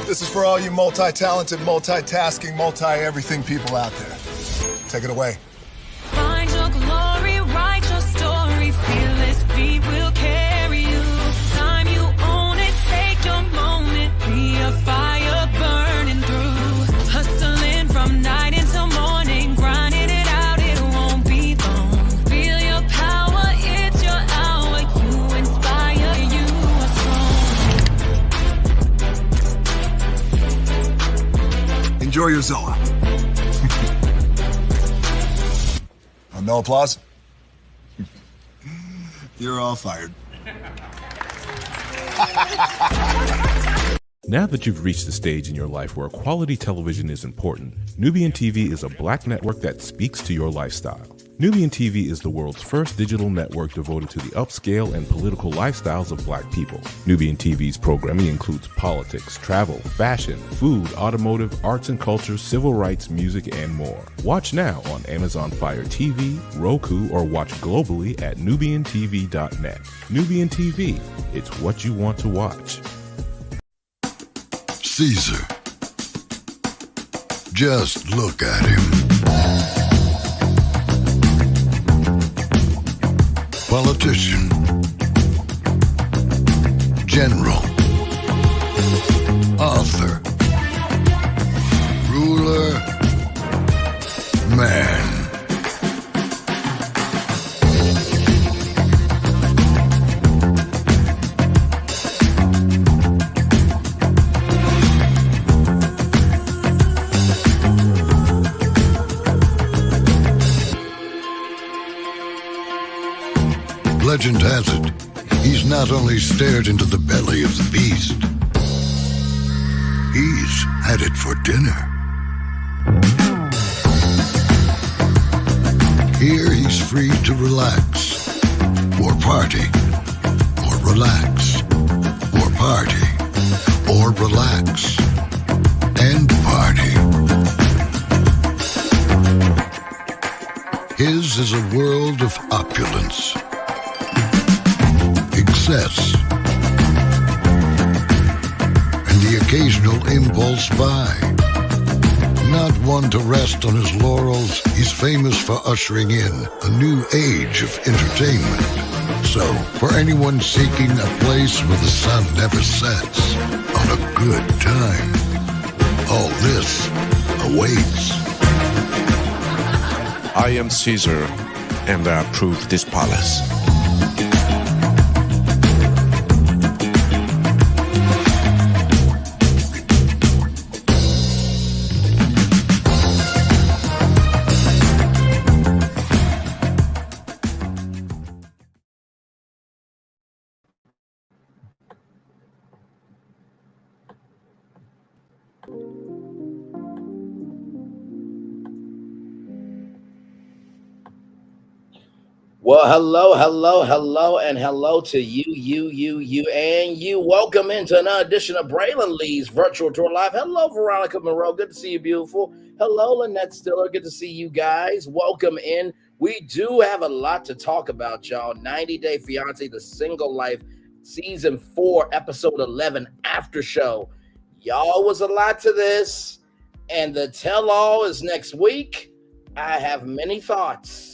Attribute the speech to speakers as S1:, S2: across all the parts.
S1: This is for all you multi-talented, multitasking, multi-everything people out there. Take it away.
S2: Find your glory, write your story, fearless feet will carry you. Time you own it, take your moment, be a fire burning through. Hustling from night until morning, grinding it out, it won't be long. Feel your power, it's your hour, you inspire, you are strong.
S1: Enjoy your Zoa. No applause? You're all fired.
S3: Now that you've reached the stage in your life where quality television is important, Nubian TV is a Black network that speaks to your lifestyle. Nubian TV is the world's first digital network devoted to the upscale and political lifestyles of Black people. Nubian TV's programming includes politics, travel, fashion, food, automotive, arts and culture, civil rights, music, and more. Watch now on Amazon Fire TV, Roku, or watch globally at nubiantv.net. Nubian TV, it's what you want to watch.
S4: Caesar. Just look at him. Politician, general, author, ruler, man. Legend has it, he's not only stared into the belly of the beast, he's had it for dinner. Here he's free to relax, or party, or relax, or party, or relax, and party. His is a world of opulence, excess, and the occasional impulse buy. Not one to rest on his laurels, he's famous for ushering in a new age of entertainment. So, for anyone seeking a place where the sun never sets on a good time, all this awaits.
S5: I am Caesar, and I approve this palace.
S6: Well, hello, and hello to you, and you. Welcome into another edition of Braylon Lee's Virtual Tour Live. Hello, Veronica Monroe. Good to see you, beautiful. Hello, Lynette Stiller. Good to see you guys. Welcome in. We do have a lot to talk about, y'all. 90 Day Fiance, The Single Life, Season 4, Episode 11, After Show. Y'all, was a lot to this, and the tell-all is next week. I have many thoughts.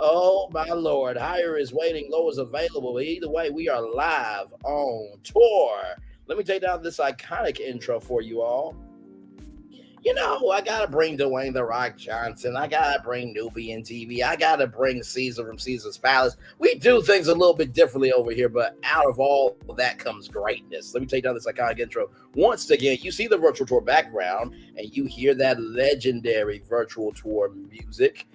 S6: Oh, my Lord. Higher is waiting, low is available. But either way, we are live on tour. Let me take down this iconic intro for you all. You know, I got to bring Dwayne "The Rock" Johnson. I got to bring Nubian TV. I got to bring Caesar from Caesar's Palace. We do things a little bit differently over here, but out of all of that comes greatness. Let me take down this iconic intro. Once again, you see the virtual tour background, and you hear that legendary virtual tour music.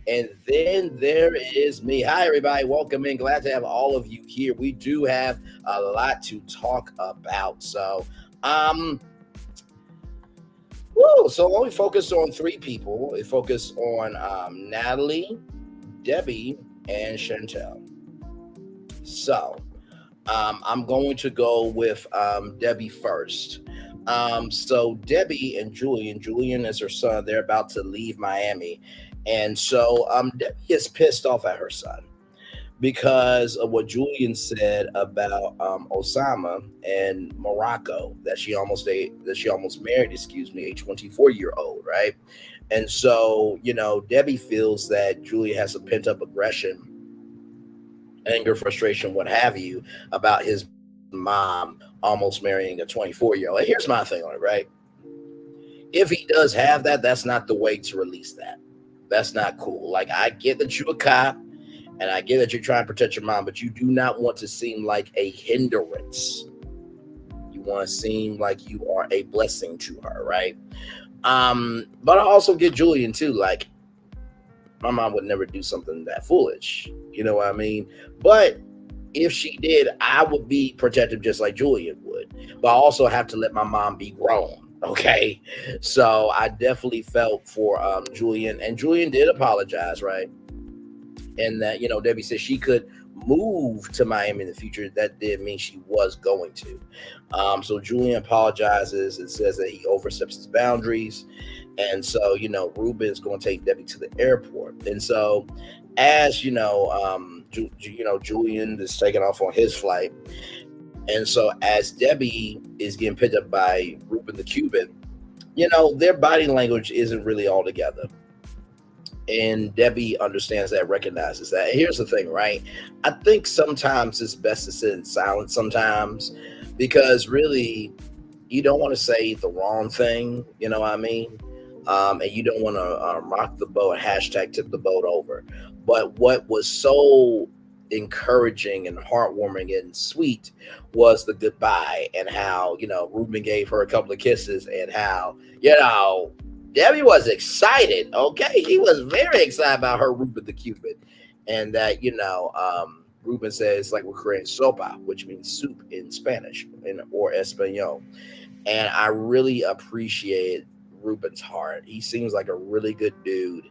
S6: And then there is me. Hi, everybody. Welcome in. Glad to have all of you here. We do have a lot to talk about. So, so let me focus on three people. We focus on Natalie, Debbie, and Chantel. So, I'm going to go with Debbie first. So Debbie and Julian is her son. They're about to leave Miami. And so Debbie is pissed off at her son because of what Julian said about Osama and Morocco, that she almost married, a 24-year-old, right? And so, Debbie feels that Julian has some pent up aggression, anger, frustration, what have you, about his mom almost marrying a 24-year-old. And here's my thing on it, right? If he does have that, that's not the way to release that. That's not cool. Like, I get that you're a cop, and I get that you're trying to protect your mom, but you do not want to seem like a hindrance. You want to seem like you are a blessing to her, right? But I also get Julian too. Like, my mom would never do something that foolish. You know what I mean? But if she did, I would be protective just like Julian would. But I also have to let my mom be grown. Okay. So I definitely felt for Julian, and Julian did apologize, right? And that, Debbie said she could move to Miami in the future. That did mean she was going to. So Julian apologizes and says that he oversteps his boundaries. And so, Ruben's going to take Debbie to the airport. And so as, Julian is taking off on his flight. And so as Debbie is getting picked up by Ruben the Cuban, their body language isn't really all together. And Debbie understands that, recognizes that. And here's the thing, right? I think sometimes it's best to sit in silence sometimes, because really you don't want to say the wrong thing, you know what I mean? And you don't want to rock the boat, hashtag tip the boat over. But what was so encouraging and heartwarming and sweet was the goodbye, and how, Ruben gave her a couple of kisses, and how, Debbie was excited. Okay, he was very excited about her Ruben the Cuban, and that Ruben says, like, we're creating sopa, which means soup in Spanish or Espanol, and I really appreciate Ruben's heart. He seems like a really good dude.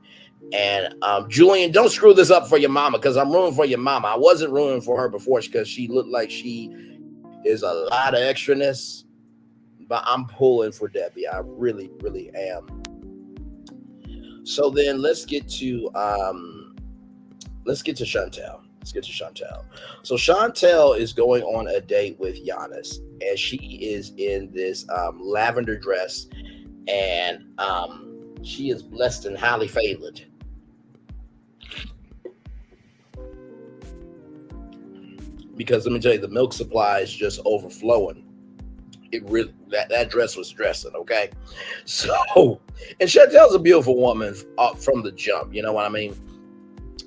S6: And Julian, don't screw this up for your mama, because I'm rooting for your mama. I wasn't rooting for her before because she looked like she is a lot of extraness, but I'm pulling for Debbie. I really, really am. So then let's get to Chantel. Let's get to Chantel. So Chantel is going on a date with Giannis, and she is in this lavender dress, and she is blessed and highly favored. Because let me tell you, the milk supply is just overflowing. It really, that dress was dressing, okay? So, and Chantel's a beautiful woman from the jump, you know what I mean?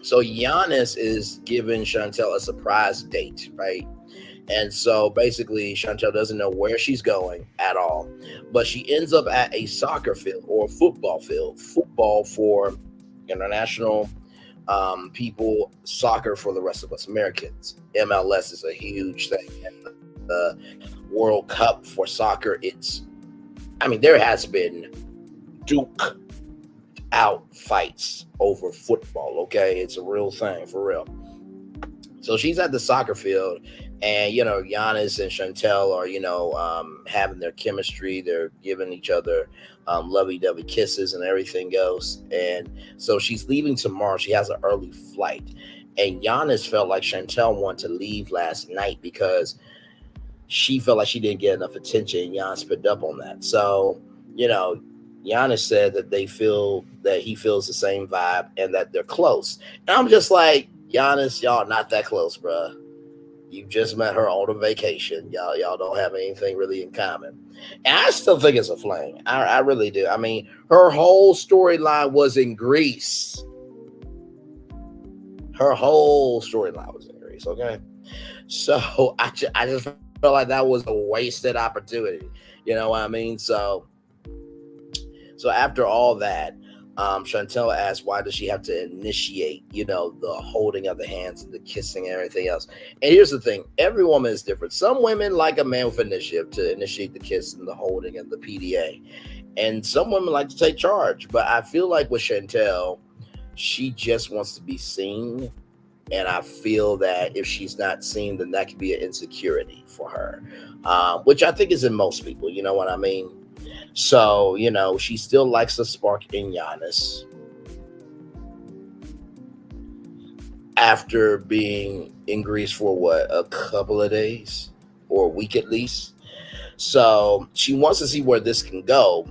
S6: So Giannis is giving Chantel a surprise date, right? And so basically Chantel doesn't know where she's going at all, but she ends up at a soccer field or football field. Football for international people, soccer for the rest of us Americans. MLS is a huge thing. And the World Cup for soccer, there has been Duke out fights over football, okay? It's a real thing, for real. So she's at the soccer field, and, Giannis and Chantel are, having their chemistry. They're giving each other lovey-dovey kisses, and everything goes. And so she's leaving tomorrow. She has an early flight. And Giannis felt like Chantel wanted to leave last night because she felt like she didn't get enough attention. Giannis picked up on that. So, Giannis said that he feels the same vibe and that they're close. And I'm just like, Giannis, y'all not that close, bruh. You just met her on a vacation. Y'all don't have anything really in common. And I still think it's a fling. I really do. I mean, her whole storyline was in Greece. Okay? So I just felt like that was a wasted opportunity. You know what I mean? So after all that, Chantel asked, why does she have to initiate, the holding of the hands and the kissing and everything else? And here's the thing. Every woman is different. Some women like a man with initiative to initiate the kiss and the holding and the PDA. And some women like to take charge. But I feel like with Chantel, she just wants to be seen. And I feel that if she's not seen, then that could be an insecurity for her, which I think is in most people. You know what I mean? So, she still likes the spark in Giannis. after being in Greece for what, a couple of days or a week at least. So she wants to see where this can go,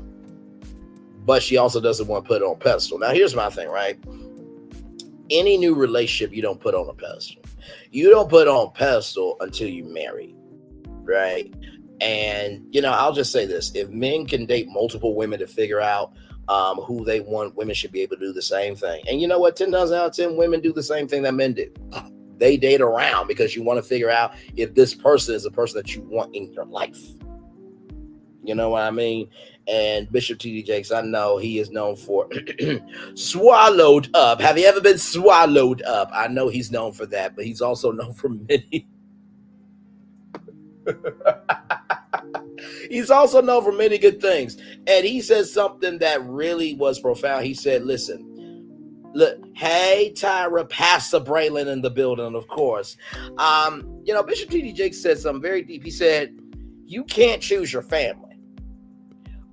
S6: but she also doesn't want to put it on a pedestal. Now, here's my thing, right? Any new relationship, you don't put on a pedestal. You don't put on a pedestal until you marry, right? And, I'll just say this. If men can date multiple women to figure out who they want, women should be able to do the same thing. And you know what? 10 times out of 10, women do the same thing that men do. They date around because you want to figure out if this person is a person that you want in your life. You know what I mean? And Bishop T.D. Jakes, I know he is known for swallowed up. Have you ever been swallowed up? I know he's known for that, but he's also known for many. He's also known for many good things. And he said something that really was profound. He said, listen, look, hey, Tyra, Pastor Braylon in the building, of course. Bishop T.D. Jakes said something very deep. He said, you can't choose your family.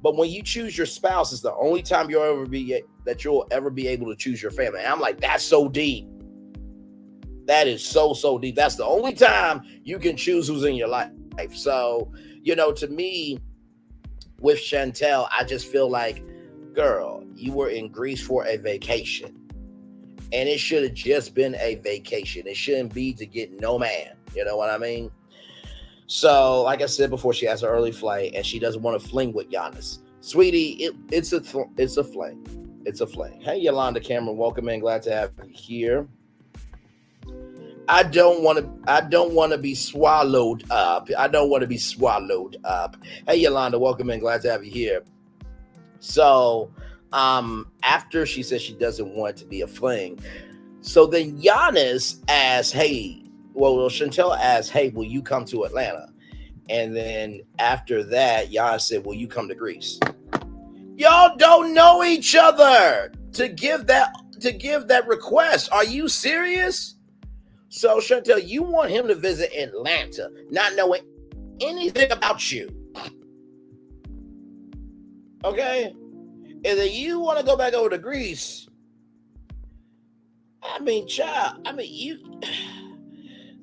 S6: But when you choose your spouse, it's the only time you'll ever be able to choose your family. And I'm like, that's so deep. That is so, so deep. That's the only time you can choose who's in your life. So, to me, with Chantel, I just feel like, girl, you were in Greece for a vacation. And it should have just been a vacation. It shouldn't be to get no man. You know what I mean? So, like I said before, she has an early flight, and she doesn't want to fling with Giannis. Sweetie, it's a fling. It's a fling. Hey, Yolanda Cameron, welcome in. Glad to have you here. I don't want to be swallowed up. I don't want to be swallowed up. Hey, Yolanda, welcome in. Glad to have you here. So, after she says she doesn't want it to be a fling, so then Giannis asks, Chantel asked, hey, will you come to Atlanta? And then after that, Giannis said, will you come to Greece? Y'all don't know each other to give that request. Are you serious? So Chantel, you want him to visit Atlanta, not knowing anything about you. Okay? And then you want to go back over to Greece.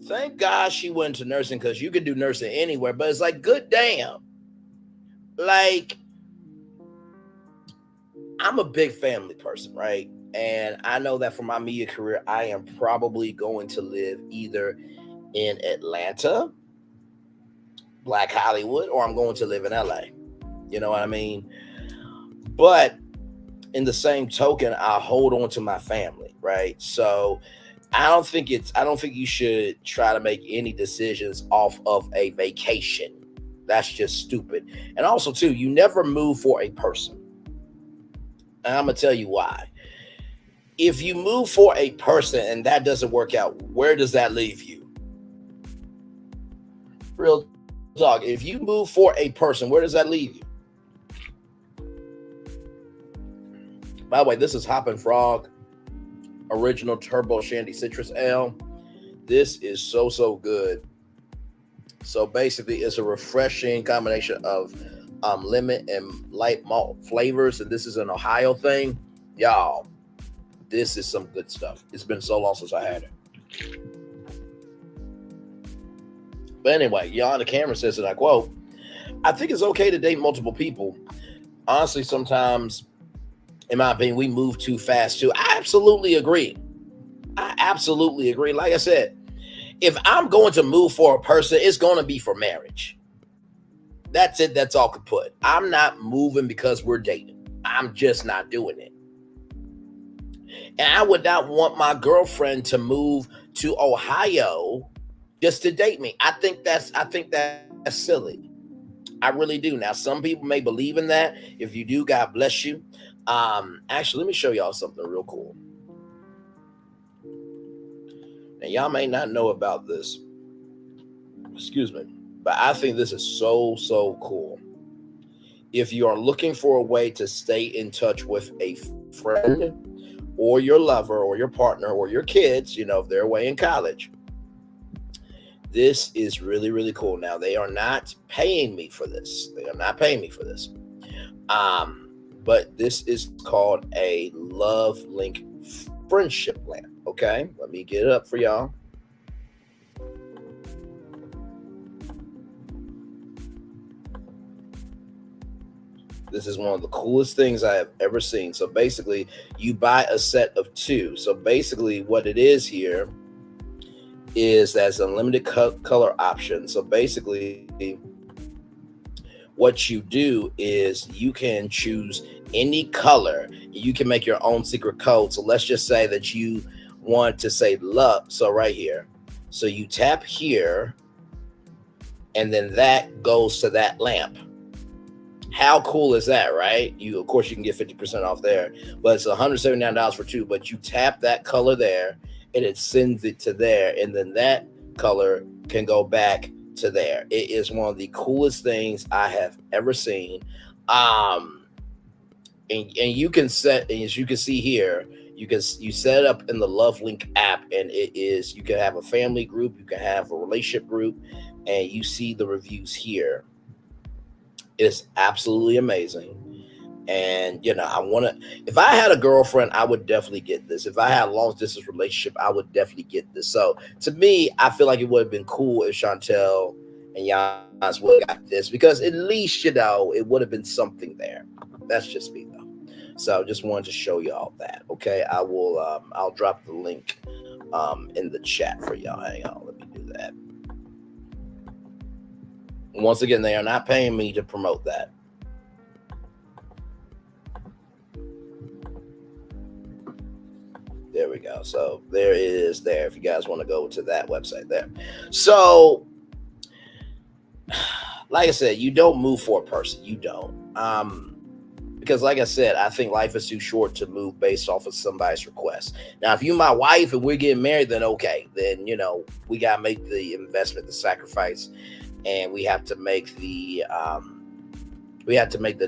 S6: Thank God she went to nursing, because you could do nursing anywhere, but it's like, good damn. Like, I'm a big family person, right? And I know that for my media career, I am probably going to live either in Atlanta, Black Hollywood, or I'm going to live in LA. You know what I mean? But in the same token, I hold on to my family, right? So I don't think you should try to make any decisions off of a vacation. That's just stupid. And also, too, you never move for a person. And I'm going to tell you why. If you move for a person and that doesn't work out, where does that leave you? Real talk. If you move for a person, where does that leave you? By the way, this is Hoppin' Frog Original Turbo Shandy Citrus Ale. This is so, so good. So basically, it's a refreshing combination of lemon and light malt flavors. And this is an Ohio thing. Y'all, this is some good stuff. It's been so long since I had it. But anyway, Yolanda Cameron says, and I quote, I think it's okay to date multiple people. Honestly, sometimes, in my opinion, we move too fast too. I absolutely agree. Like I said, if I'm going to move for a person, it's going to be for marriage. That's it. That's all I could put. I'm not moving because we're dating. I'm just not doing it. And I would not want my girlfriend to move to Ohio just to date me. I think that's silly. I really do. Now, some people may believe in that. If you do, God bless you. Actually, let me show y'all something real cool. Now, y'all may not know about this. Excuse me. But I think this is so, so cool. If you are looking for a way to stay in touch with a friend or your lover or your partner or your kids, if they're away in college, this is really, really cool. Now, they are not paying me for this. But this is called a Love Link friendship lamp. Okay, let me get it up for y'all. This is one of the coolest things I have ever seen. So basically, you buy a set of 2. So basically, what it is here is that's unlimited color option. So basically, what you do is you can choose any color. You can make your own secret code. So let's just say that you want to say love. So right here. So you tap here, and then that goes to that lamp. How cool is that, right? Of course, you can get 50% off there, but it's $179 for 2. But you tap that color there, and it sends it to there, and then that color can go back to there. It is one of the coolest things I have ever seen. And you can set, and as you can see here, you set it up in the Love Link app, and you can have a family group, you can have a relationship group, and you see the reviews here. It's absolutely amazing. And, if I had a girlfriend, I would definitely get this. If I had a long distance relationship, I would definitely get this. So to me, I feel like it would have been cool if Chantel and Giannis would have got this, because at least, it would have been something there. That's just me though. So just wanted to show y'all that. Okay. I'll drop the link in the chat for y'all. Hang on. Let me do that. Once again, they are not paying me to promote that. There we go. So there it is there if you guys want to go to that website there. So, like I said, you don't move for a person. You don't. Because like I said, I think life is too short to move based off of somebody's request. Now, if you're my wife and we're getting married, then okay. Then, we got to make the investment, the sacrifice. And we have to make the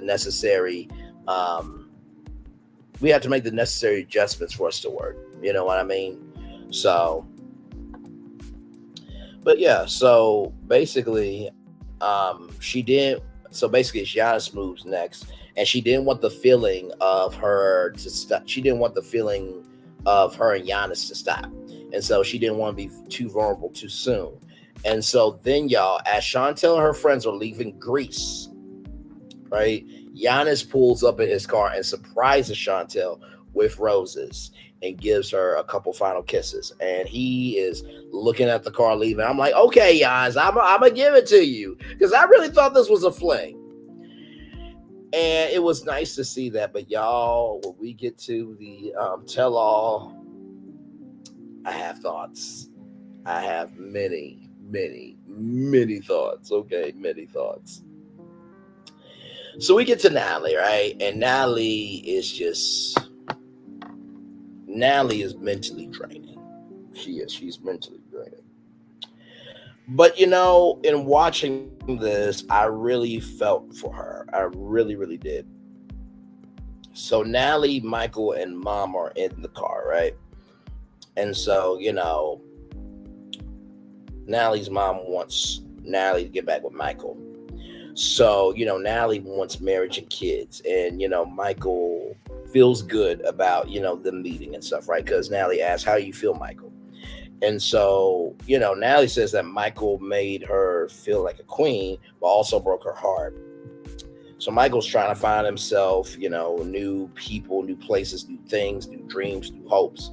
S6: necessary adjustments for us to work. You know what I mean? So, but yeah. So basically, she didn't. So basically, Giannis moves next, and she didn't want the feeling of her to stop. She didn't want the feeling of her and Giannis to stop, and so she didn't want to be too vulnerable too soon. And so then, y'all, as Chantel and her friends are leaving Greece, right, Giannis pulls up in his car and surprises Chantel with roses and gives her a couple final kisses. And he is looking at the car leaving. I'm like, okay, Giannis, I'm going to give it to you, because I really thought this was a fling. And it was nice to see that. But, y'all, when we get to the tell-all, I have thoughts. I have many thoughts. Okay, many thoughts. So we get to Natalie, right? And Natalie is mentally draining. She's mentally draining. But, in watching this, I really felt for her. I really, really did. So Natalie, Michael, and Mom are in the car, right? And so, Natalie's mom wants Natalie to get back with Michael. So, Natalie wants marriage and kids. And, Michael feels good about, them meeting and stuff, right? Because Natalie asks, how do you feel, Michael? And so, Natalie says that Michael made her feel like a queen, but also broke her heart. So Michael's trying to find himself, new people, new places, new things, new dreams, new hopes.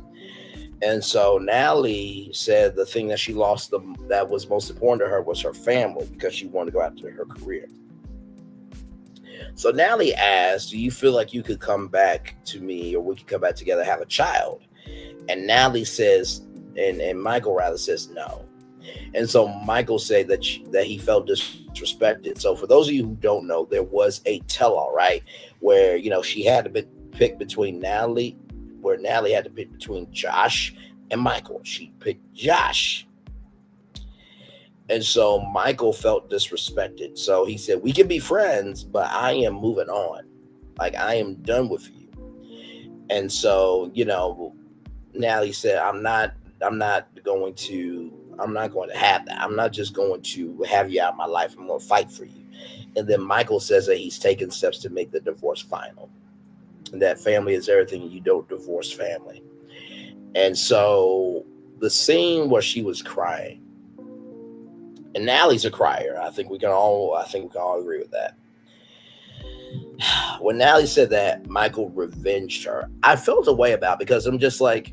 S6: And so Natalie said the thing that she lost that was most important to her was her family, because she wanted to go after her career. So Natalie asked, do you feel like you could come back to me, or we could come back together and have a child? And Natalie says, and Michael rather says no. And so Michael said that he felt disrespected. So for those of you who don't know, there was a tell-all, right? Where, she had to pick between Natalie, where Natalie had to pick between Josh and Michael. She picked Josh. And so Michael felt disrespected. So he said, we can be friends, but I am moving on. Like, I am done with you. And so, Natalie said, I'm not going to have that. I'm not just going to have you out of my life. I'm going to fight for you. And then Michael says that he's taken steps to make the divorce final. And that family is everything. You don't divorce family. And so the scene where she was crying, and Natalie's a crier. I think we can all agree with that. When Natalie said that Michael revenged her, I felt a way about it, because I'm just like,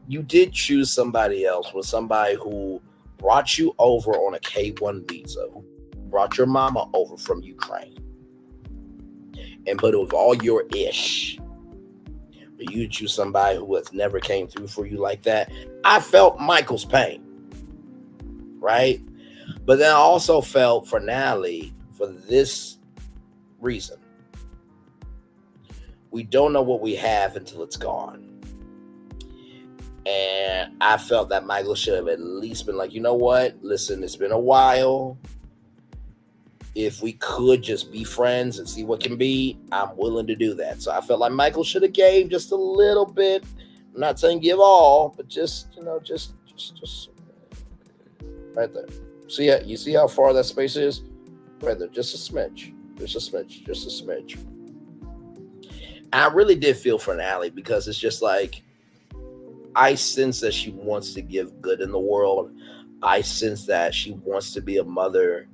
S6: you did choose somebody else, with somebody who brought you over on a K-1 visa, who brought your mama over from Ukraine, and put it with all your ish. But you choose somebody who has never came through for you like that. I felt Michael's pain, right? But then I also felt for Natalie for this reason. We don't know what we have until it's gone. And I felt that Michael should have at least been like, you know what? Listen, it's been a while. If we could just be friends and see what can be, I'm willing to do that. So I felt like Michael should have gave just a little bit. I'm not saying give all, but just right there. See, you see how far that space is? Right there, just a smidge. Just a smidge. I really did feel for Natalie, because it's just like, I sense that she wants to give good in the world. I sense that she wants to be a mother,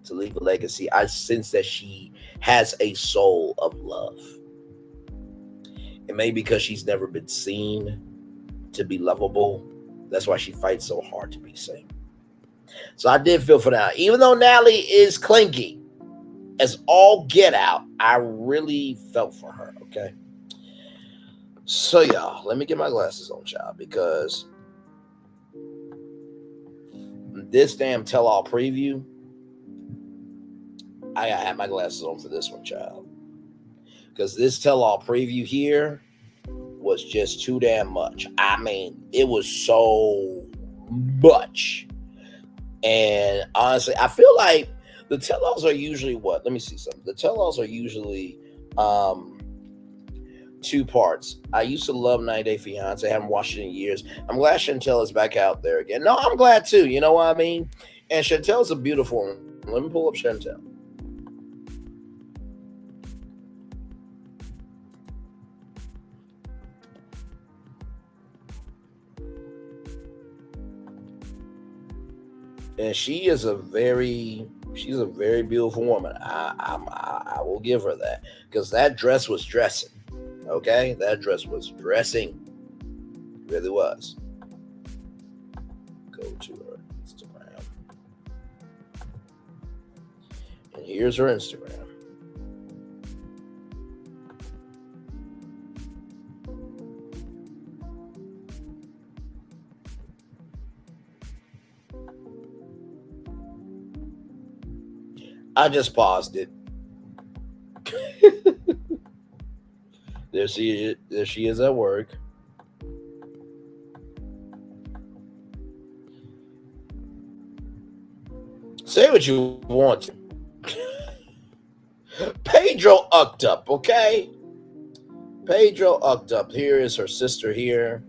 S6: to leave a legacy. I sense that she has a soul of love. And maybe because she's never been seen to be lovable, that's why she fights so hard to be seen. So I did feel for Natalie. Even though Natalie is clingy as all get out, I really felt for her, okay? So, y'all, let me get my glasses on, child, because this damn tell-all preview, I gotta have my glasses on for this one, child. Because this tell-all preview here was just too damn much. I mean, it was so much. And honestly, I feel like the tell-alls are usually what? Let me see something. The tell-alls are usually two parts. I used to love 90 Day Fiance. I haven't watched it in years. I'm glad Chantel is back out there again. No, I'm glad too. You know what I mean? And Chantel's a beautiful one. Let me pull up Chantel. And she's a very beautiful woman. I will give her that, because that dress was dressing. Okay, that dress was dressing. It really was. Go to her Instagram, and here's her Instagram. I just paused it. There she is at work. Say what you want to. Pedro ucked up, okay? Pedro ucked up. Here is her sister here.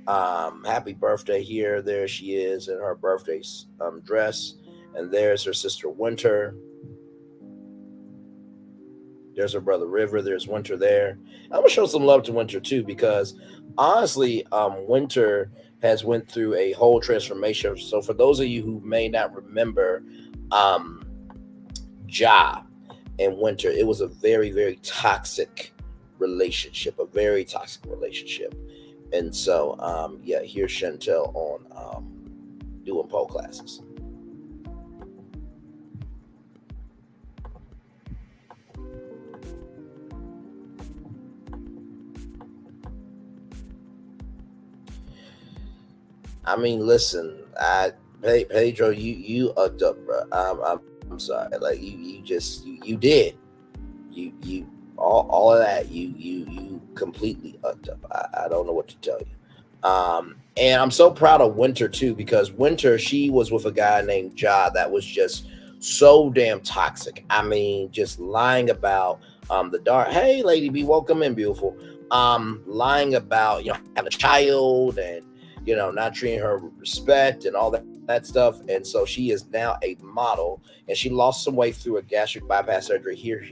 S6: Happy birthday here. There she is in her birthday dress. And there's her sister Winter. There's her brother River. There's Winter there. I'm going to show some love to Winter too, because honestly, Winter has went through a whole transformation. So for those of you who may not remember, Ja and Winter, it was a very, very toxic relationship, And so, here's Chantel on doing pole classes. I mean, listen, Pedro, you ucked up, bro. I'm sorry, like you did, all of that, you completely ucked up. I don't know what to tell you. And I'm so proud of Winter too, because Winter, she was with a guy named Ja that was just so damn toxic. I mean, just lying about the dark. Hey, Lady B, welcome in, beautiful. Lying about having a child and not treating her with respect and all that stuff. And so she is now a model, and she lost some weight through a gastric bypass surgery. Here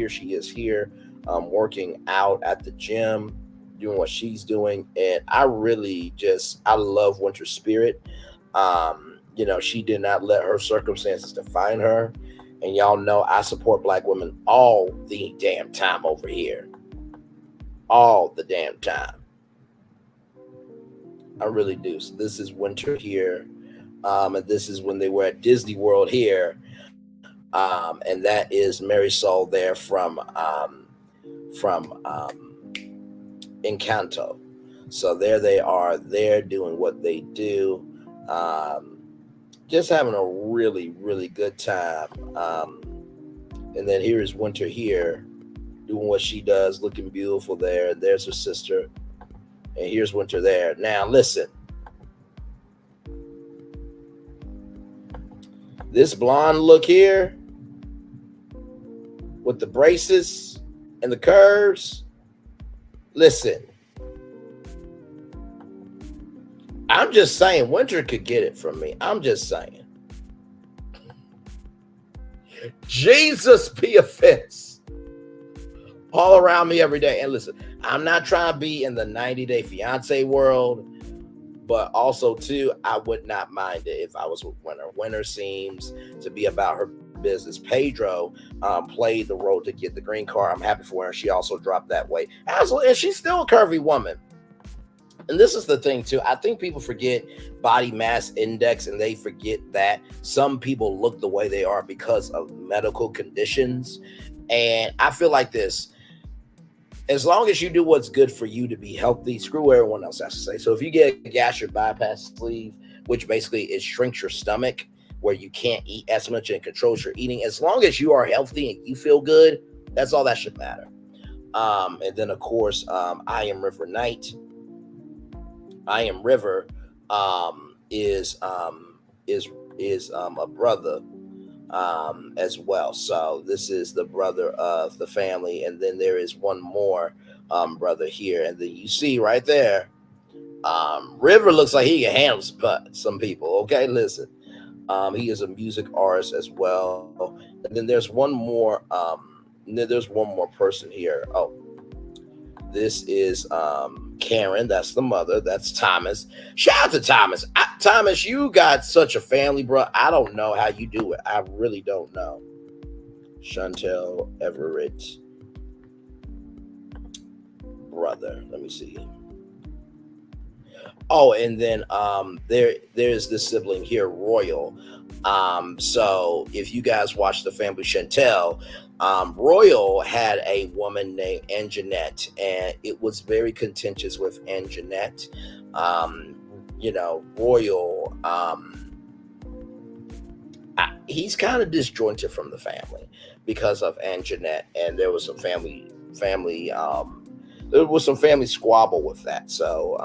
S6: she is here, working out at the gym, doing what she's doing, and I love Winter's spirit. She did not let her circumstances define her, and y'all know I support Black women all the damn time over here, all the damn time. I really do. So this is Winter here, and this is when they were at Disney World here, and that is Marisol there from Encanto. So there they are. They're doing what they do, just having a really, really good time. And then here is Winter here, doing what she does, looking beautiful there. And there's her sister. And here's Winter there. Now, listen. This blonde look here with the braces and the curves. Listen. I'm just saying, Winter could get it from me. I'm just saying. Jesus be offense all around me every day. And listen, I'm not trying to be in the 90-day fiance world, but also too, I would not mind it if I was with Winter. Winter seems to be about her business. Pedro played the role to get the green card. I'm happy for her. She also dropped that weight. Absolutely, and she's still a curvy woman. And this is the thing too. I think people forget body mass index, and they forget that some people look the way they are because of medical conditions. And I feel like this. As long as you do what's good for you to be healthy, screw what everyone else has to say. So if you get a gastric bypass sleeve, which basically it shrinks your stomach where you can't eat as much and controls your eating, as long as you are healthy and you feel good, that's all that should matter. And then of course, I Am River Knight. I Am River is a brother as well. So this is the brother of the family, and then there is one more brother here, and then you see right there, River looks like he can handle some people. Okay, listen, he is a music artist as well, and then there's one more. There's one more person here. Oh, this is Karen. That's the mother. That's Thomas. Shout out to Thomas. Thomas, you got such a family, bro. I don't know how you do it. I really don't know. Chantel Everett brother. Let me see. Oh, and then there's this sibling here, Royal. So if you guys watch the family Chantel, Royal had a woman named Anjanette, and it was very contentious with Anjanette. Royal, he's kind of disjointed from the family because of Anjanette, and there was some family squabble with that. So,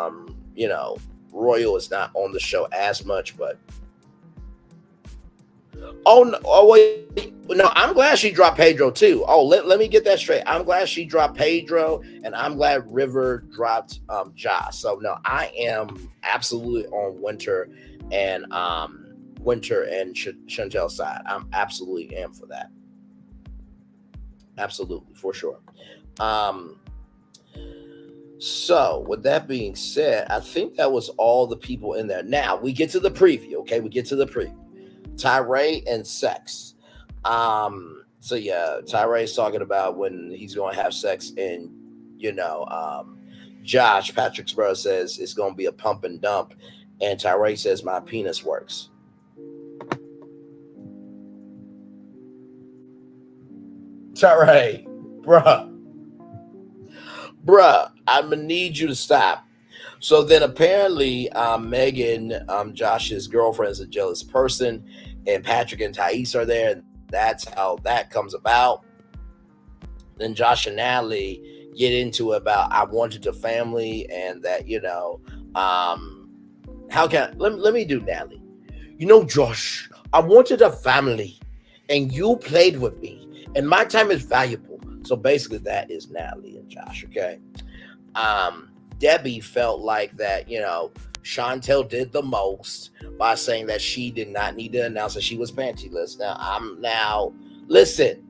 S6: Royal is not on the show as much, but no, I'm glad she dropped Pedro too. Oh, let me get that straight. I'm glad she dropped Pedro, and I'm glad River dropped Josh. So no, I am absolutely on Winter and Chantel's side. I'm absolutely am for that. Absolutely, for sure. So with that being said, I think that was all the people in there. Now we get to the preview. Okay, we get to the preview. Tyree and sex. So yeah, Tyree's talking about when he's going to have sex, and Josh, Patrick's brother, says it's going to be a pump and dump, and Tyree says my penis works. Tyree, bruh, I'm gonna need you to stop. So then apparently Megan, Josh's girlfriend, is a jealous person, and Patrick and Thais are there, and that's how that comes about. Then Josh and Natalie get into about I wanted a family, and that let me do Natalie. Josh, I wanted a family, and you played with me, and my time is valuable. So basically that is Natalie and Josh. Okay. Debbie felt like that, Chantel did the most by saying that she did not need to announce that she was pantyless. Listen,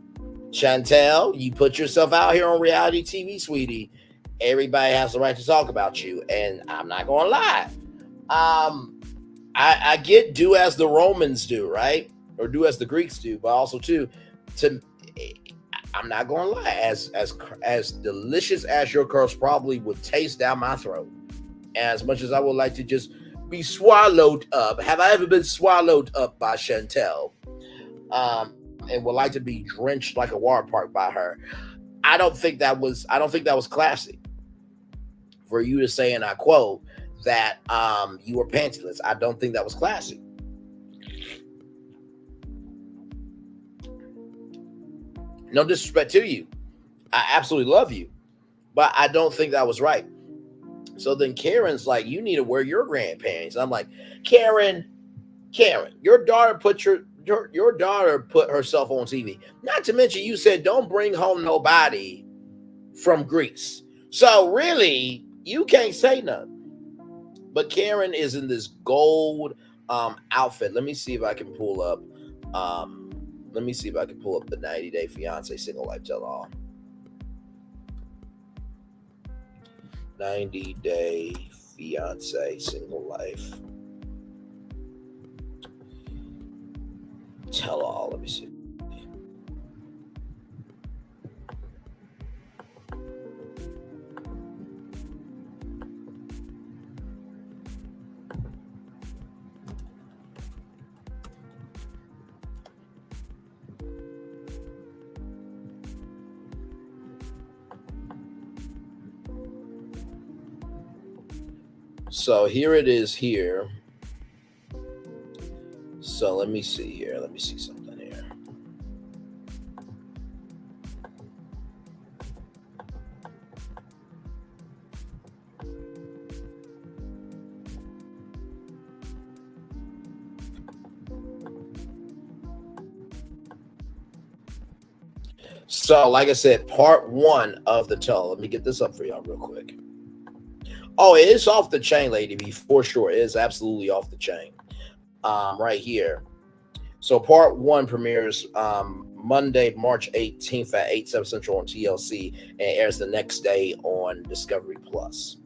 S6: Chantel, you put yourself out here on reality TV, sweetie. everybody has the right to talk about you. And I'm not going to lie. I get do as the Romans do, right? Or do as the Greeks do, but also too, I'm not going to lie, as delicious as your curse probably would taste down my throat, as much as I would like to just be swallowed up. Have I ever been swallowed up by Chantel? And would like to be drenched like a water park by her. I don't think that was classy for you to say, and I quote, that you were pantsless. I don't think that was classy. No disrespect to you. I absolutely love you, but I don't think that was right. So then Karen's like, you need to wear your grandparents. I'm like, Karen, your daughter put your daughter put herself on TV. Not to mention, you said don't bring home nobody from Greece. So really, you can't say nothing. But Karen is in this gold outfit. Let me see if I can pull up. Let me see if I can pull up the 90 Day Fiance Single Life Tell All. 90 Day Fiance Single Life Tell All. Let me see. So here it is here. So let me see here. Let me see something here. So like I said, part one of the tell. Let me get this up for y'all real quick. Oh, it is off the chain, Lady B, for sure. It is absolutely off the chain. Right here. So part one premieres Monday, March 18th at 8/7 Central on TLC and airs the next day on Discovery Plus.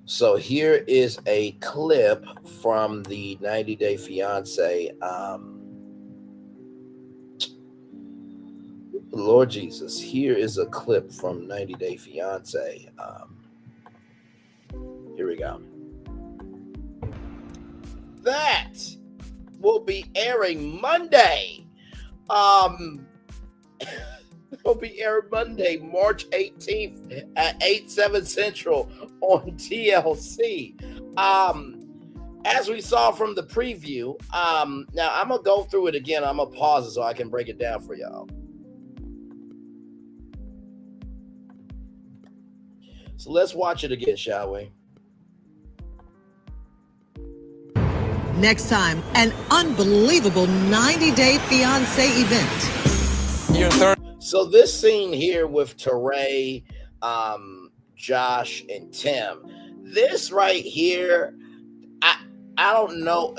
S6: So here is a clip from the 90 Day Fiance. Lord Jesus, here is a clip from 90 Day Fiance. Here we go. That will be airing Monday. Will be aired Monday, March 18th at 8/7 Central on TLC. As we saw from the preview, now I'm gonna go through it again. I'm gonna pause it so I can break it down for y'all. So let's watch it again, shall we?
S7: Next time, an unbelievable 90 Day Fiance event.
S5: Your third.
S6: So this scene here with Teray, Josh, and Tim, this right here, I don't know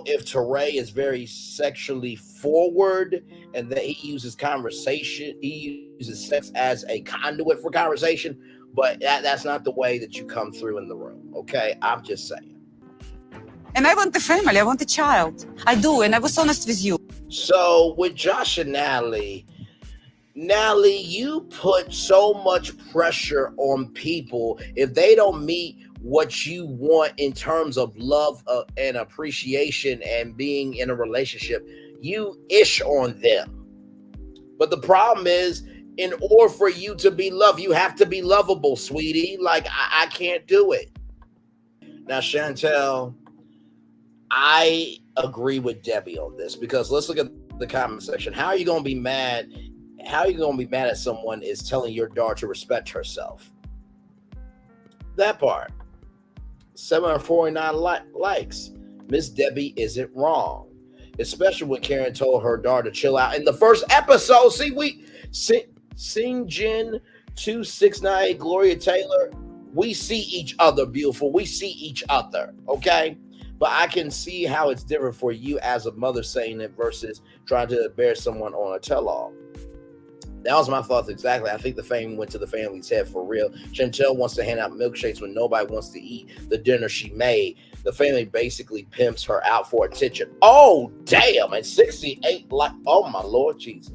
S6: if Teray is very sexually forward and that he uses sex as a conduit for conversation, but that's not the way that you come through in the room. Okay, I'm just saying.
S8: And I want the family. I want a child. I do, and I was honest with you.
S6: So with Josh and Natalie, you put so much pressure on people if they don't meet what you want in terms of love and appreciation and being in a relationship. You ish on them. But the problem is, in order for you to be loved, you have to be lovable, sweetie. Like, I can't do it. Now, Chantel, I agree with Debbie on this, because let's look at the comment section. How are you going to be mad? How are you going to be mad at someone is telling your daughter to respect herself? That part. 749 likes. Miss Debbie isn't wrong. Especially when Karen told her daughter to chill out in the first episode. See, Sing Jin 269, Gloria Taylor, we see each other, beautiful. We see each other, okay? But I can see how it's different for you as a mother saying it versus trying to embarrass someone on a tell-all. That was my thoughts exactly. I think the fame went to the family's head for real. Chantel wants to hand out milkshakes when nobody wants to eat the dinner she made. The family basically pimps her out for attention. Oh, damn. And 68, like, oh, my Lord Jesus.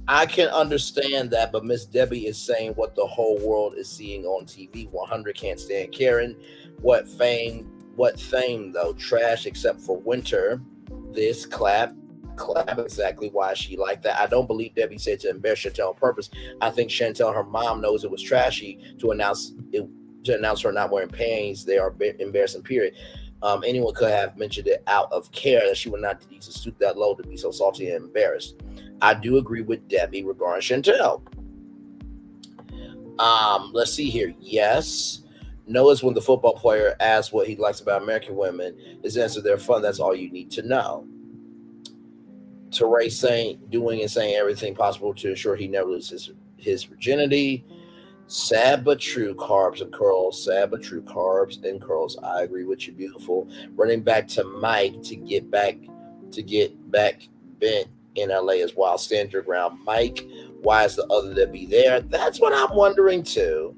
S6: I can understand that, but Miss Debbie is saying what the whole world is seeing on TV. 100 can't stand Karen. What fame, though? Trash except for Winter. This clap exactly why she like that. I don't believe Debbie said to embarrass Chantel on purpose. I think Chantel, her mom, knows it was trashy to announce her not wearing panties. They are embarrassing, period. Anyone could have mentioned it out of care that she would not need to stoop that low to be so salty and embarrassed. I do agree with Debbie regarding Chantel. Let's see here. Yes. No is when the football player asks what he likes about American women. His answer, they're fun. That's all you need to know. Teray doing and saying everything possible to ensure he never loses his virginity. Sad but true, carbs and curls. Sad but true, carbs and curls. I agree with you, beautiful. Running back to Mike to get back bent in LA as well. Stand your ground, Mike. Why is the other Debbie there? That's what I'm wondering too.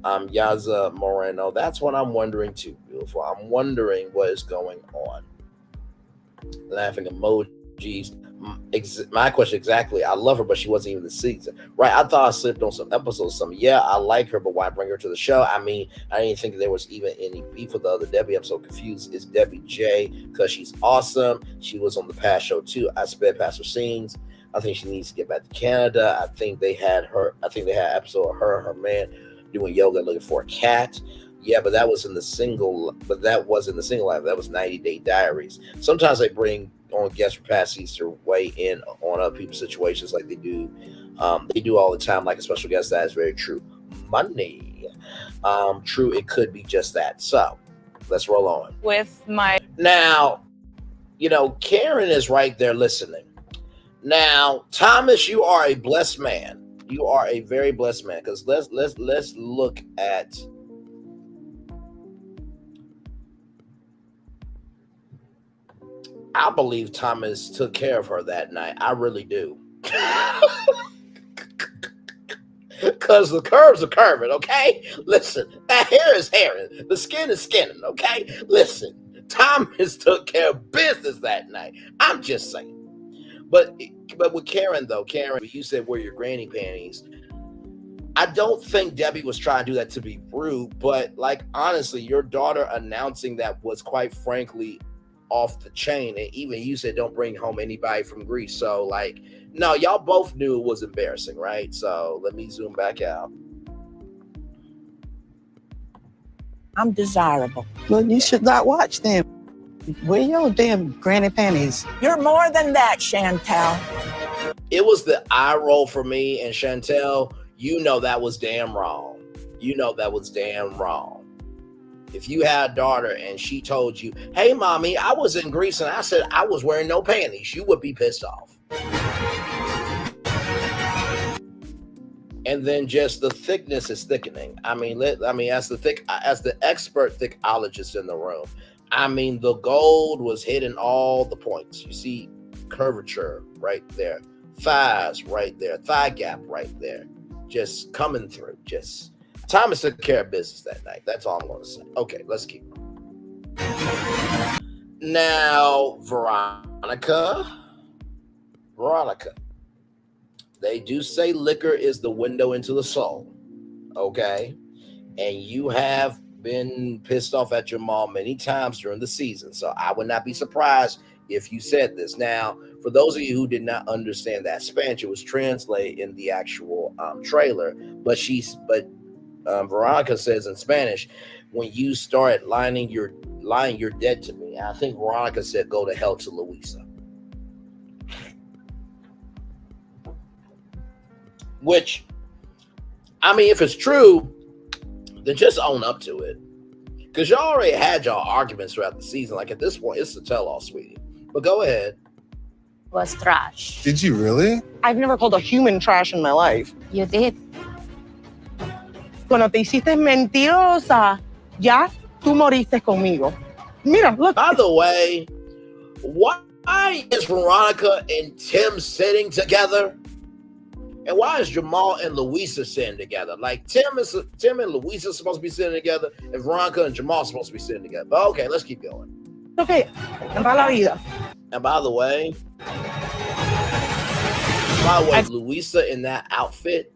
S6: Yaza Moreno. That's what I'm wondering too, beautiful. I'm wondering what is going on. Laughing emojis. My question exactly. I love her, but she wasn't even the season, right? I thought I slipped on some episodes. Yeah, I like her, but why bring her to the show? I mean, I didn't think there was even any beef with the other Debbie. I'm so confused. Is Debbie J because she's awesome? She was on the past show too. I sped past her scenes. I think she needs to get back to Canada. I think they had an episode of her and her man doing yoga looking for a cat. Yeah, but that was in the single. But that wasn't the single life. That was 90 Day Diaries. Sometimes they bring on guest capacities to weigh in on other people's situations like they do all the time, like a special guest. That is very true. Money. True, it could be just that. So let's roll on. Now, Karen is right there listening. Now, Thomas, you are a blessed man. You are a very blessed man, because let's look at I believe Thomas took care of her that night. I really do. Because the curves are curving, okay? Listen, that hair is hairing. The skin is skinning, okay? Listen, Thomas took care of business that night. I'm just saying. But with Karen, though, you said wear your granny panties. I don't think Debbie was trying to do that to be rude, but honestly, your daughter announcing that was quite frankly off the chain. And even you said don't bring home anybody from Greece. So no, y'all both knew it was embarrassing, right? So let me zoom back out.
S9: I'm desirable. Well, you should not watch them. Wear your damn granny panties. You're more than that, Chantel.
S6: It was the eye roll for me, and Chantel, that was damn wrong. That was damn wrong. If you had a daughter and she told you, hey, mommy, I was in Greece and I said I was wearing no panties, you would be pissed off. And then just the thickness is thickening. As the expert thickologist in the room, the gold was hitting all the points. You see curvature right there, thighs right there, thigh gap right there, just coming through, Thomas took care of business that night. That's all I'm going to say. Okay, let's keep going. Now, Veronica. They do say liquor is the window into the soul. Okay? And you have been pissed off at your mom many times during the season. So I would not be surprised if you said this. Now, for those of you who did not understand that Spanish, it was translated in the actual trailer. But Veronica says in Spanish, when you started lying, you're dead to me. I think Veronica said, go to hell to Louisa. Which, if it's true, then just own up to it. Because y'all already had y'all arguments throughout the season. At this point, it's a tell-all, sweetie. But go ahead.
S10: Was trash.
S1: Did you really?
S9: I've never called a human trash in my life.
S10: You did.
S9: Cuando te hiciste mentirosa, ya tú moriste conmigo. Mira, look.
S6: By the way, why is Veronica and Tim sitting together? And why is Jamal and Louisa sitting together? Like Tim and Louisa supposed to be sitting together, and Veronica and Jamal supposed to be sitting together. But okay, let's keep going.
S9: Okay. And by
S6: the way, Louisa in that outfit.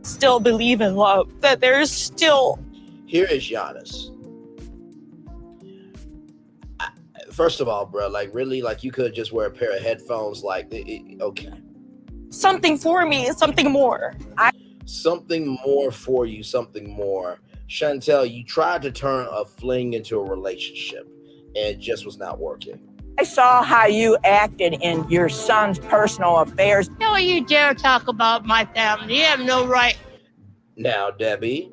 S9: Still believe in love. That there's still.
S6: Here is Giannis. First of all, bro, like really, like you could just wear a pair of headphones. Like, okay.
S9: Something for me, something more.
S6: Something more for you, something more. Chantel, you tried to turn a fling into a relationship, and it just was not working.
S9: I saw how you acted in your son's personal affairs.
S10: Don't you dare talk about my family. You have no right.
S6: Now, Debbie,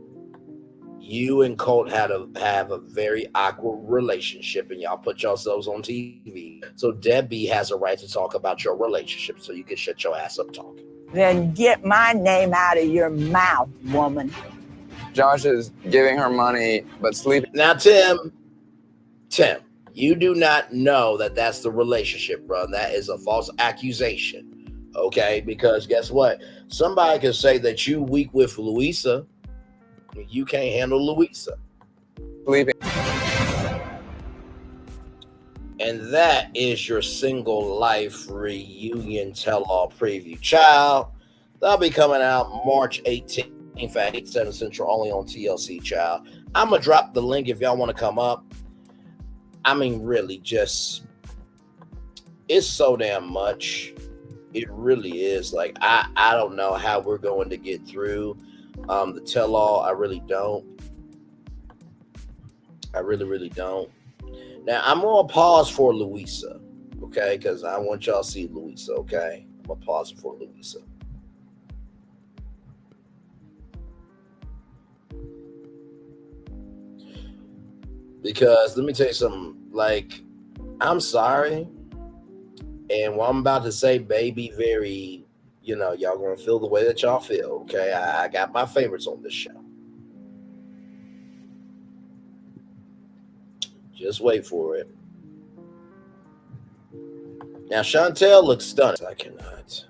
S6: you and Colt have a very awkward relationship, and y'all put yourselves on TV. So Debbie has a right to talk about your relationship, so you can shut your ass up talking.
S9: Then get my name out of your mouth, woman.
S11: Josh is giving her money, but sleeping.
S6: Now, Tim, you do not know that that's the relationship, bro. That is a false accusation, okay? Because guess what? Somebody could say that you weak with Louisa. You can't handle Louisa.
S11: Sleeping.
S6: And that is your single life reunion tell-all preview. Child, that'll be coming out March 18th at 8, 7 Central, only on TLC, child. I'm going to drop the link if y'all want to come up. I mean, really, just, it's so damn much. It really is. Like, I don't know how we're going to get through the tell-all. I really don't. I really don't. Now, I'm going to pause for Louisa, okay? Because I want y'all to see Louisa, okay? I'm going to pause for Louisa. Because let me tell you something. Like, I'm sorry. And what I'm about to say, baby, very, y'all going to feel the way that y'all feel, okay? I got my favorites on this show. Just wait for it. Now, Chantel looks stunning. I cannot.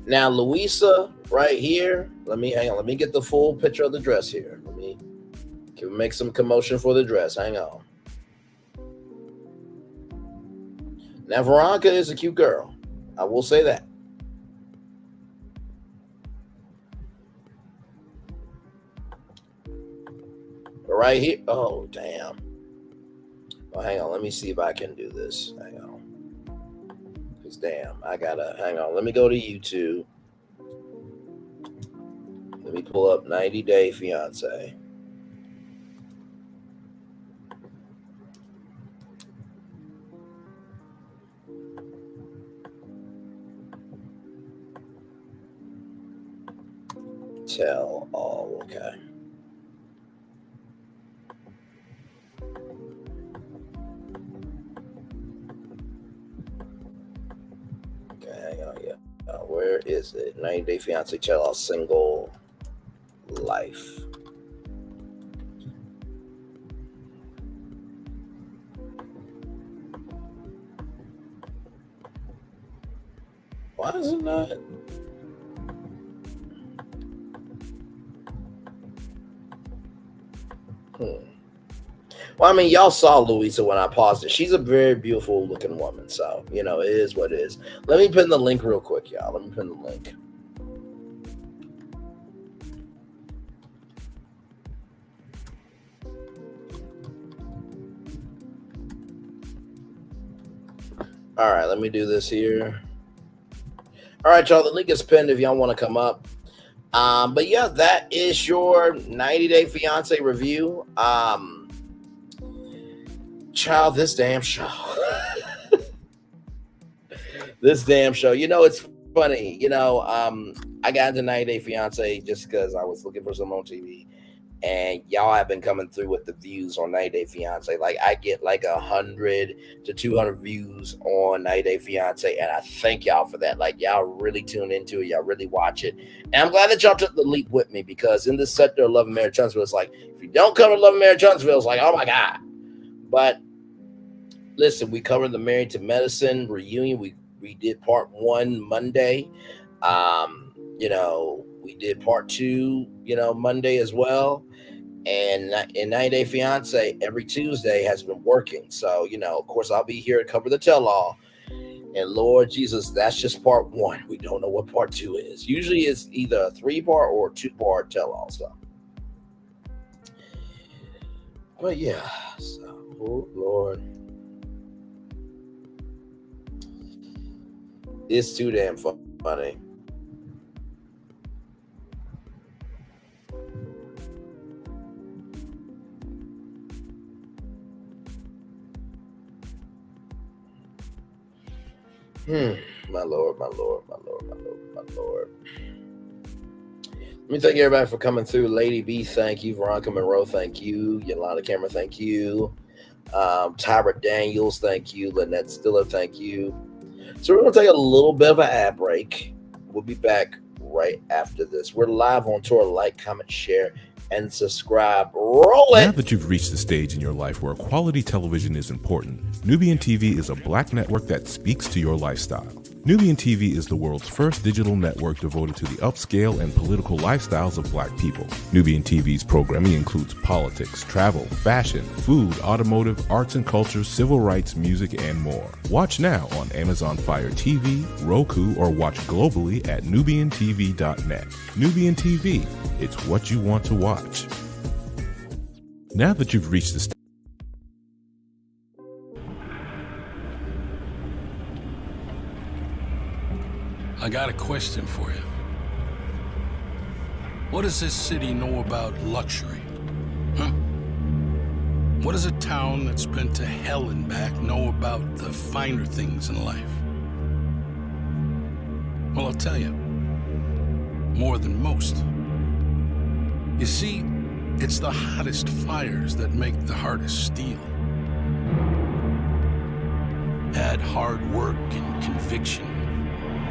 S6: Now, Louisa, right here. Hang on. Let me get the full picture of the dress here. Can we make some commotion for the dress? Hang on. Now, Veronica is a cute girl. I will say that. But right here. Oh, damn. Well, hang on. Let me see if I can do this. Hang on. Because, damn, hang on. Let me go to YouTube. Let me pull up 90 Day Fiance. Tell all, okay. Hang on, yeah. Where is it? 90 Day Fiance tell all single life. Why is it not? Well, I mean, y'all saw Louisa when I paused it. She's a very beautiful looking woman. So, it is what it is. Let me pin the link real quick, y'all. Let me pin the link. All right, let me do this here. All right, y'all. The link is pinned if y'all want to come up. But yeah, that is your 90 Day Fiance review. Child, this damn show. This damn show. It's funny. You know, I got into 90 Day Fiance just because I was looking for some on TV. And y'all have been coming through with the views on 90 Day Fiance. Like, I get like 100 to 200 views on 90 Day Fiance, and I thank y'all for that. Like, y'all really tune into it. Y'all really watch it. And I'm glad that y'all took the leap with me, because in this sector of Love and Marriage Huntsville, it's like, if you don't cover Love and Marriage Huntsville, it's like, oh my God. But listen, we covered the Married to Medicine reunion. We did part 1 Monday. You know, we did part 2, you know, Monday as well. And in 90 Day Fiance, every Tuesday has been working. So, you know, of course, I'll be here to cover the tell-all. And Lord Jesus, that's just part 1. We don't know what part 2 is. Usually it's either a 3-part or a 2-part tell-all. So, but yeah, so, oh Lord, it's too damn funny. My Lord, my Lord, my Lord, my Lord, my Lord. Let me thank everybody for coming through. Lady B, thank you. Veronica Monroe, thank you. Yolanda Cameron, thank you. Tyra Daniels, thank you. Lynette Stiller, thank you. So we're going to take a little bit of an ad break. We'll be back right after this. We're live on tour. Like, comment, share, and subscribe. Roll it!
S3: Now that you've reached the stage in your life where quality television is important, Nubian TV is a black network that speaks to your lifestyle. Nubian TV is the world's first digital network devoted to the upscale and political lifestyles of black people. Nubian TV's programming includes politics, travel, fashion, food, automotive, arts and culture, civil rights, music, and more. Watch now on Amazon Fire TV, Roku, or watch globally at nubiantv.net. Nubian TV, it's what you want to watch. Now that you've reached the stage,
S12: I got a question for you. What does this city know about luxury? Huh? What does a town that's been to hell and back know about the finer things in life? Well, I'll tell you. More than most. You see, it's the hottest fires that make the hardest steel. Add hard work and conviction,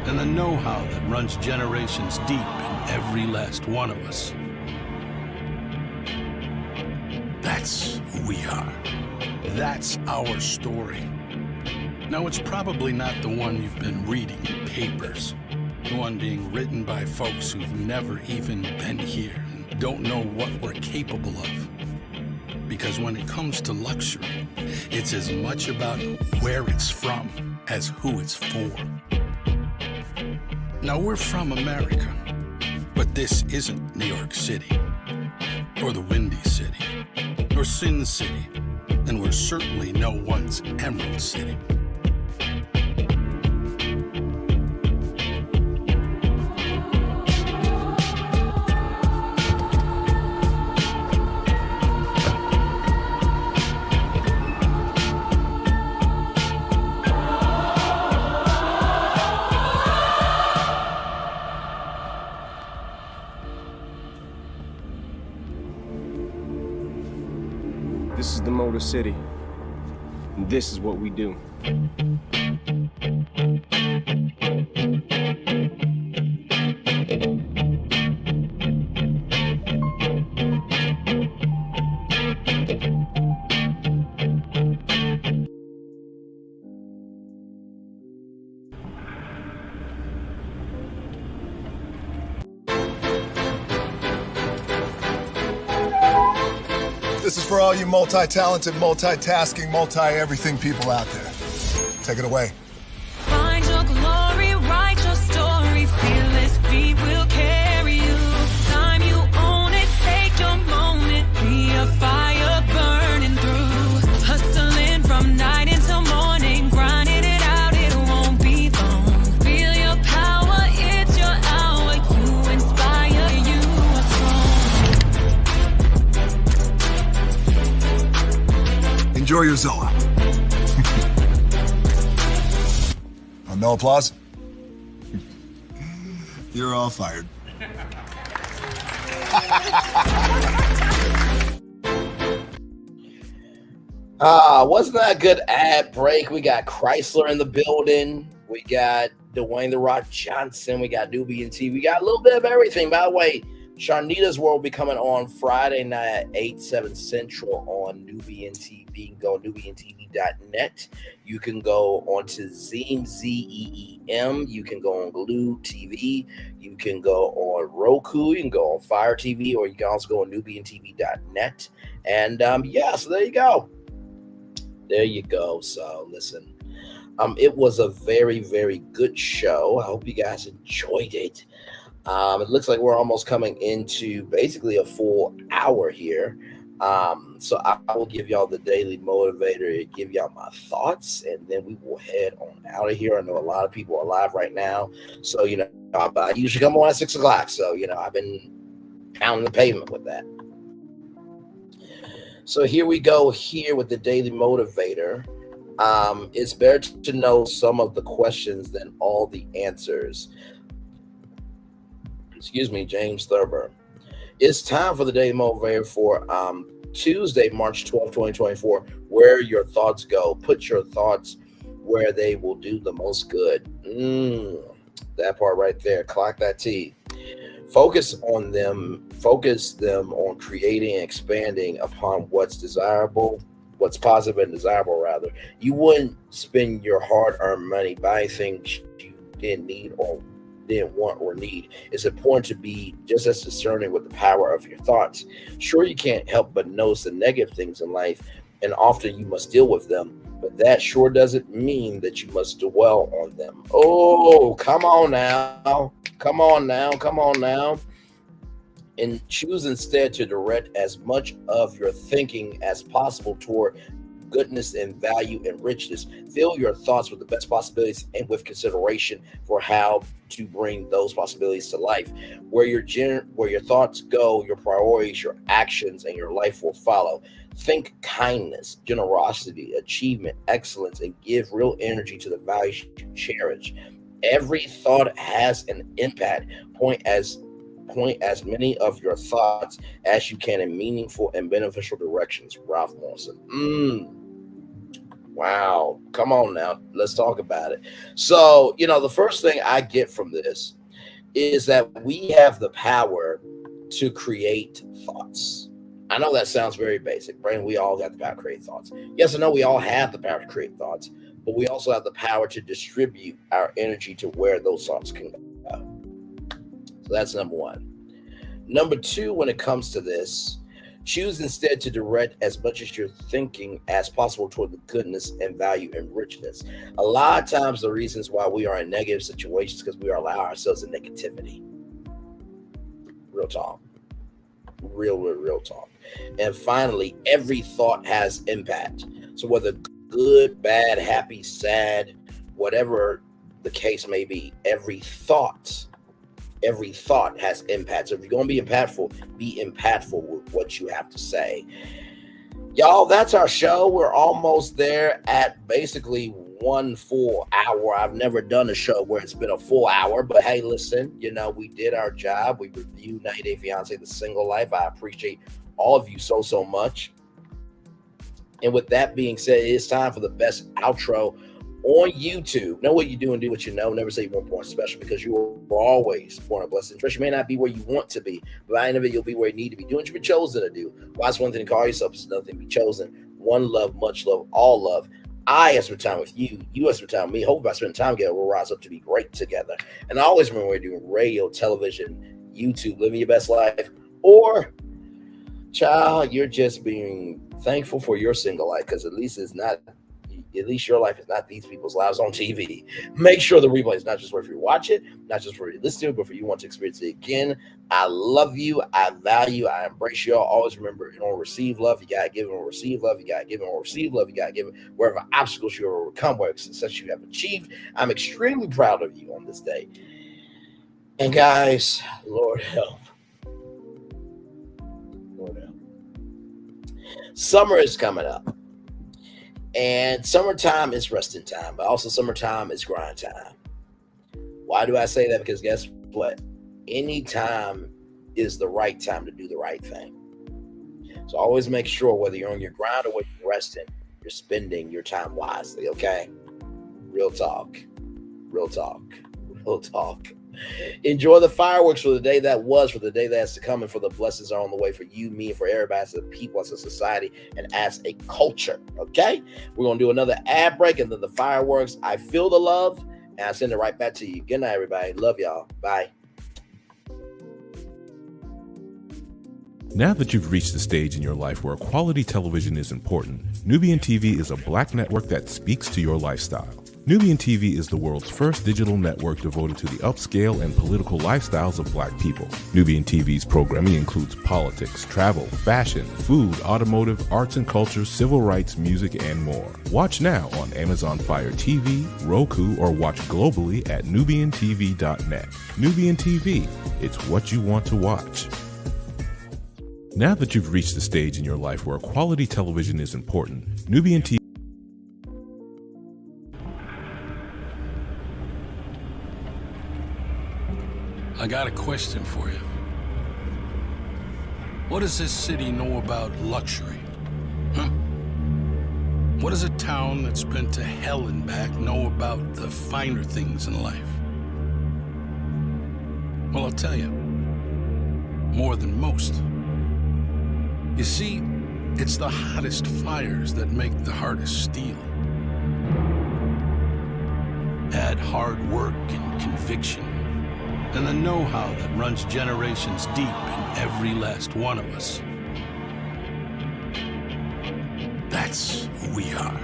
S12: and the know-how that runs generations deep in every last one of us. That's who we are. That's our story. Now, it's probably not the one you've been reading in papers, the one being written by folks who've never even been here and don't know what we're capable of. Because when it comes to luxury, it's as much about where it's from as who it's for. Now, we're from America, but this isn't New York City, or the Windy City, or Sin City, and we're certainly no one's Emerald City.
S13: This is the Motor City, and this is what we do.
S1: This is for all you multi-talented, multitasking, multi-everything people out there. Take it away.
S2: Find your glory, write your story, fearless feet will carry you. Time you own it, take your moment, be a fire burning through. Hustling from night until morning, grinding it out, it won't be long. Feel your power, it's your hour, you inspire, you are strong.
S1: Enjoy your Zola. No applause? You're all fired.
S6: Wasn't that a good ad break? We got Chrysler in the building. We got Dwayne The Rock Johnson. We got Nubian TV. We got a little bit of everything. By the way, Sharnita's World will be coming on Friday night at 8/7 Central on Nubian TV. You can go nubiantv.net. You can go onto Zeem, Z-E-E-M. You can go on Glue TV. You can go on Roku. You can go on Fire TV, or you can also go on nubiantv.net. And so there you go. There you go. So listen, it was a very, very good show. I hope you guys enjoyed it. It looks like we're almost coming into basically a full hour here. So I will give y'all the daily motivator, give y'all my thoughts, and then we will head on out of here. I know a lot of people are live right now. So, I usually come on at 6 o'clock. So, I've been pounding the pavement with that. So here we go here with the daily motivator. It's better to know some of the questions than all the answers. Excuse me, James Thurber. It's time for the daily motivator for Tuesday, March 12, 2024. Where your thoughts go. Put your thoughts where they will do the most good. That part right there. Clock that T. Focus them on creating and expanding upon what's desirable, what's positive and desirable, rather. You wouldn't spend your hard-earned money buying things you didn't need or didn't want or need. It's important to be just as discerning with the power of your thoughts. Sure, you can't help but notice the negative things in life, and often you must deal with them, but that sure doesn't mean that you must dwell on them. Oh, come on now. Come on now. And choose instead to direct as much of your thinking as possible toward goodness and value and richness. Fill your thoughts with the best possibilities and with consideration for how to bring those possibilities to life. Where your thoughts go, your priorities, your actions, and your life will follow. Think kindness, generosity, achievement, excellence, and give real energy to the values you cherish. Every thought has an impact. Point as many of your thoughts as you can in meaningful and beneficial directions. Ralph Morrison. Wow. Come on now. Let's talk about it. So, the first thing I get from this is that we have the power to create thoughts. I know that sounds very basic, Braylon. We all got the power to create thoughts. Yes, I know we all have the power to create thoughts, but we also have the power to distribute our energy to where those thoughts can go. So that's number one. Number two, when it comes to this, choose instead to direct as much as you're thinking as possible toward the goodness and value and richness. A lot of times the reasons why we are in negative situations because we allow ourselves in negativity. Real talk. Real talk. And finally, every thought has impact. So whether good, bad, happy, sad, whatever the case may be, every thought has impact. So if you're going to be impactful with what you have to say. Y'all, that's our show. We're almost there at basically 1 full hour. I've never done a show where it's been a full hour, but hey, listen, we did our job. We reviewed 90 Day Fiance, The Single Life. I appreciate all of you so much. And with that being said, it's time for the best outro on YouTube. Know what you do and do what you know. Never say you weren't born special, because you were always born a blessing. Trust, you may not be where you want to be, but by the end of it, you'll be where you need to be. Do what you've been chosen to do. Why is one thing to call yourself? It's another thing to be chosen. One love, much love, all love. I have spent time with you. You have spent time with me. Hope by spending time together, we'll rise up to be great together. And I always remember we're doing radio, television, YouTube, living your best life, or, child, you're just being thankful for your single life, because at least your life is not these people's lives on TV. Make sure the replay is not just for you to watch it, not just for you to listen to it, but for you want to experience it again. I love you. I value. I embrace you all. Always remember, in order to receive love, you got to give and receive love. You got to give and receive love. You got to give it wherever obstacles you have overcome, wherever success you have achieved. I'm extremely proud of you on this day. And guys, Lord help. Lord help. Summer is coming up. And summertime is resting time, but also summertime is grind time. Why do I say that? Because guess but any time is the right time to do the right thing. So always make sure whether you're on your grind or whether you're resting, you're spending your time wisely, okay? Real talk. Real talk. Real talk. Enjoy the fireworks for the day that was, for the day that's to come, and for the blessings are on the way for you, me, and for everybody as a people, as a society, and as a culture, okay? We're going to do another ad break and then the fireworks. I feel the love, and I send it right back to you. Good night, everybody. Love y'all. Bye.
S3: Now that you've reached the stage in your life where quality television is important, Nubian TV is a black network that speaks to your lifestyle. Nubian TV is the world's first digital network devoted to the upscale and political lifestyles of black people. Nubian TV's programming includes politics, travel, fashion, food, automotive, arts and culture, civil rights, music, and more. Watch now on Amazon Fire TV, Roku, or watch globally at nubiantv.net. Nubian TV, it's what you want to watch. Now that you've reached the stage in your life where quality television is important, Nubian TV.
S12: I got a question for you. What does this city know about luxury? Huh? What does a town that's been to hell and back know about the finer things in life? Well, I'll tell you, more than most. You see, it's the hottest fires that make the hardest steel. Add hard work and conviction, and the know-how that runs generations deep in every last one of us. That's who we are.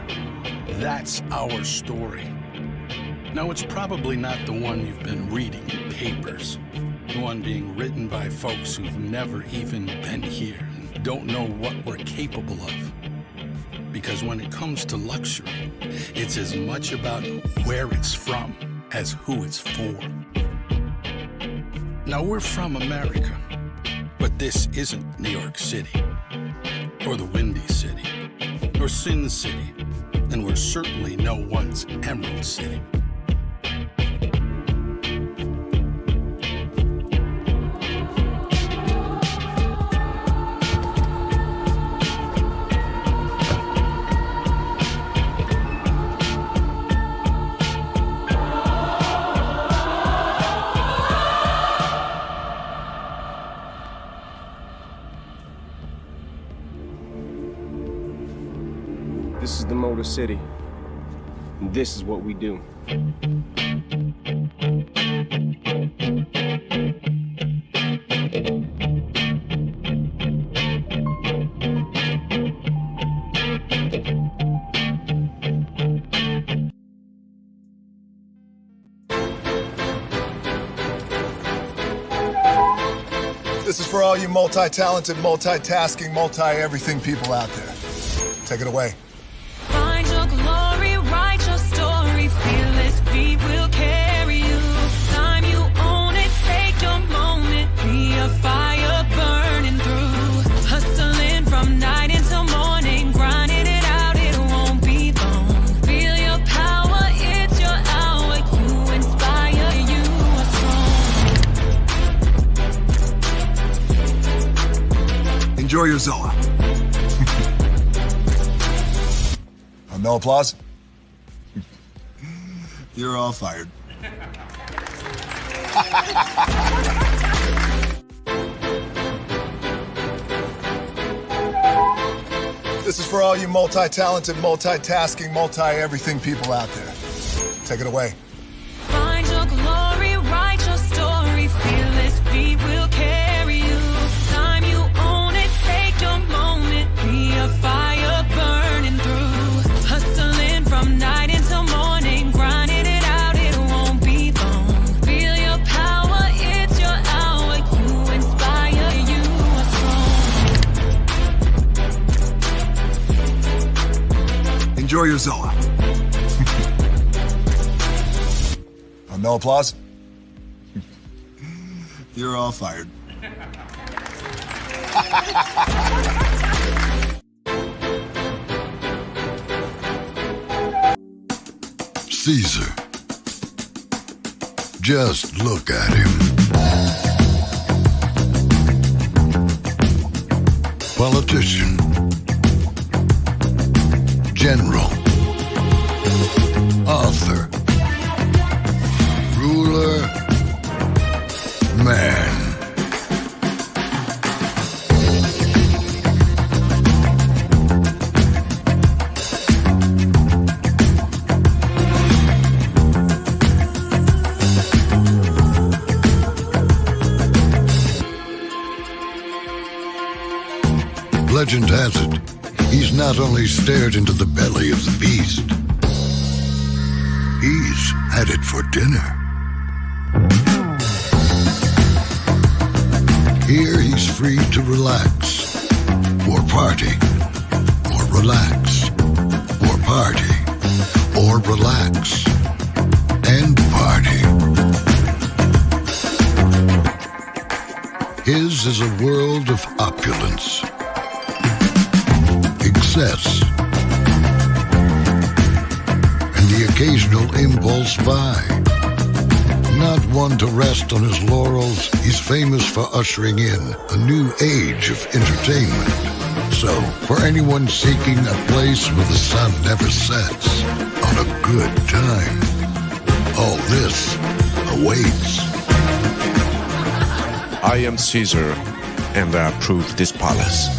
S12: That's our story. Now, it's probably not the one you've been reading in papers, the one being written by folks who've never even been here and don't know what we're capable of. Because when it comes to luxury, it's as much about where it's from as who it's for. Now, we're from America, but this isn't New York City, or the Windy City, or Sin City, and we're certainly no one's Emerald City.
S13: This is the Motor City, and this is what we do.
S1: This is for all you multi-talented, multitasking, multi-everything people out there. Take it away.
S2: Find your glory, write your story, fearless feet will carry you. Time you own it, take your moment, be a fire burning through. Hustling from night until morning, grinding it out, it won't be long. Feel your power, it's your hour, you inspire, you are strong.
S1: Enjoy your Zoa. No applause? You're all fired. This is for all you multi-talented, multitasking, multi-everything people out there. Take it away.
S2: Find your glory, write your story, fearless feet will carry you. Time you own it, take your moment, be a fire burning through. Hustling from night until morning, grinding it out, it won't be long. Feel your power, it's your hour, you inspire, you are strong.
S1: Enjoy your Zoa. No applause? You're all fired.
S4: Caesar. Just look at him. Politician, general, author, ruler, man. Legend has it, he's not only stared into the belly of the beast, he's had it for dinner. Here he's free to relax, or party, or relax, or party, or relax, and party. His is a world of opulence, excess, and the occasional impulse buy. Not one to rest on his laurels, he's famous for ushering in a new age of entertainment. So, for anyone seeking a place where the sun never sets on a good time, all this awaits.
S5: I am Caesar, and I approve this palace.